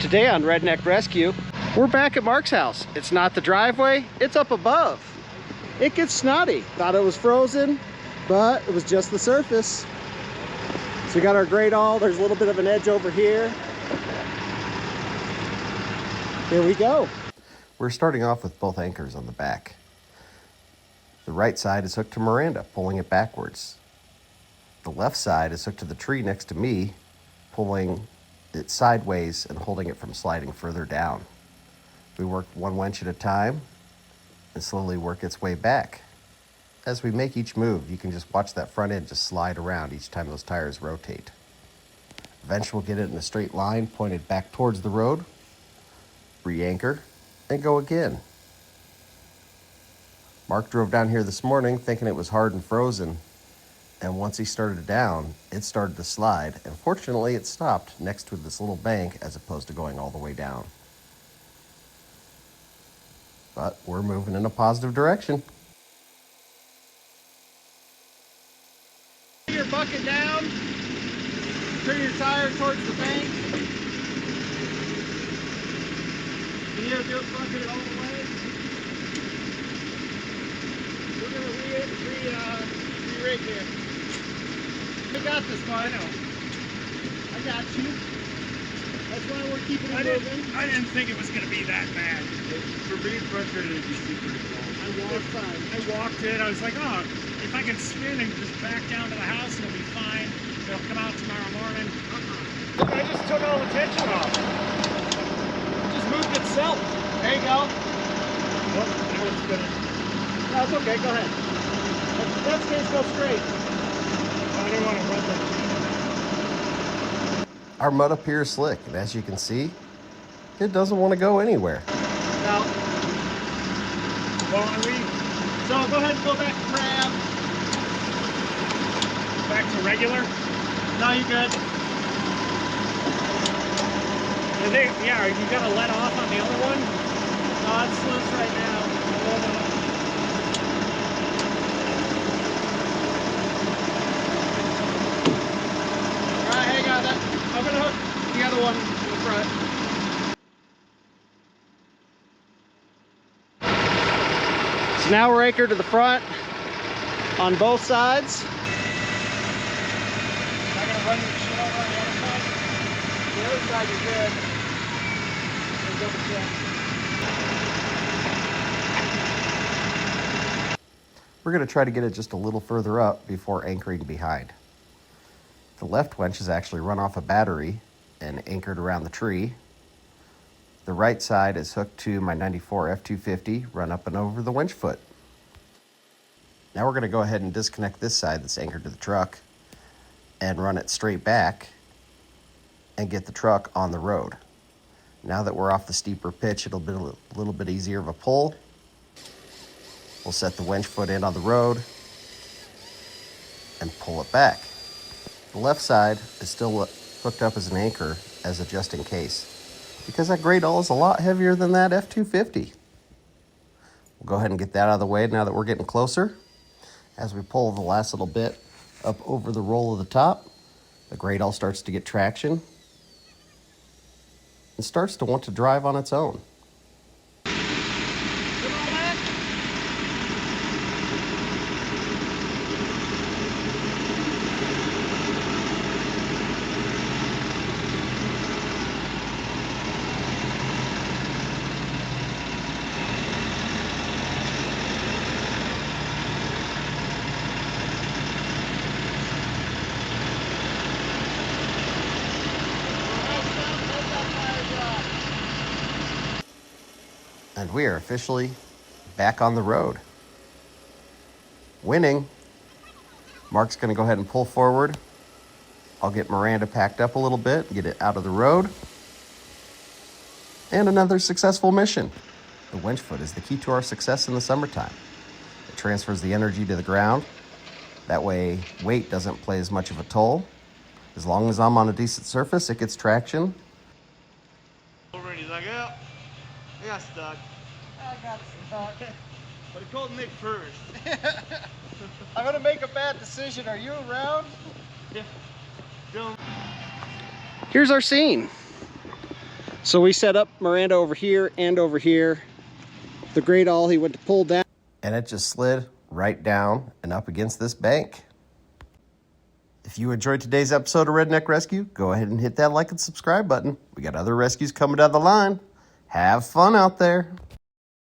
Today on Redneck Rescue, we're back at Mark's house. It's not the driveway, it's up above. It gets snotty. Thought it was frozen, but it was just the surface. So we got our great awl. There's a little bit of an edge over here. Here we go. We're starting off with both anchors on the back. The right side is hooked to Miranda, pulling it backwards. The left side is hooked to the tree next to me, pulling it sideways and holding it from sliding further down. We work one winch at a time and slowly work its way back. As we make each move, you can just watch that front end just slide around each time those tires rotate. Eventually we'll get it in a straight line pointed back towards the road, re-anchor, and go again. Mark drove down here this morning thinking it was hard and frozen, and once he started it down, it started to slide, and fortunately it stopped next to this little bank as opposed to going all the way down. But we're moving in a positive direction. Your bucket down, turn your tire towards the bank. Can you do it, bucket it all the way? We're going to re-rig here. We got this, bud. I know. I got you. That's why we're keeping it moving. I didn't think it was going to be that bad. For being frustrated, it'd be super cool. I walked it. I was like, oh, if I can spin and just back down to the house, it'll be fine. It'll come out tomorrow morning. I just took all the tension off. It just moved itself. There you go. Oh, now it's spinning. No, it's okay. Go ahead. That's going to go straight. I don't want to run that. Our mud up here is slick, and as you can see, it doesn't want to go anywhere. No. Well, So go ahead and go back to crab. back to regular. No, you're good. Yeah, you got to let off on the other one? No, it's loose right now. Alright, hang on. I'm going to hook the other one in the front. So now we're anchored to the front on both sides. Not going to run your shit over on the other side? The other side is good. Let's double check. We're going to try to get it just a little further up before anchoring behind. The left winch is actually run off a battery and anchored around the tree. The right side is hooked to my 94 F250, run up and over the winch foot. Now we're going to go ahead and disconnect this side that's anchored to the truck and run it straight back and get the truck on the road. Now that we're off the steeper pitch, it'll be a little bit easier of a pull. We'll set the winch foot in on the road and pull it back. The left side is still hooked up as an anchor as a just in case, because that great awl is a lot heavier than that F250. We'll go ahead and get that out of the way now that we're getting closer. As we pull the last little bit up over the roll of the top, the great awl starts to get traction and starts to want to drive on its own. And we are officially back on the road. Winning. Mark's going to go ahead and pull forward. I'll get Miranda packed up a little bit, get it out of the road. And another successful mission. The winch foot is the key to our success in the summertime. It transfers the energy to the ground. That way, weight doesn't play as much of a toll. As long as I'm on a decent surface, it gets traction. He's like, yeah, I got stuck. I got stuck. But he called Nick first. I'm gonna make a bad decision. Are you around? Yeah. Don't. Here's our scene. So we set up Miranda over here and over here. The great awl he went to pull down. And it just slid right down and up against this bank. If you enjoyed today's episode of Redneck Rescue, go ahead and hit that like and subscribe button. We got other rescues coming down the line. Have fun out there.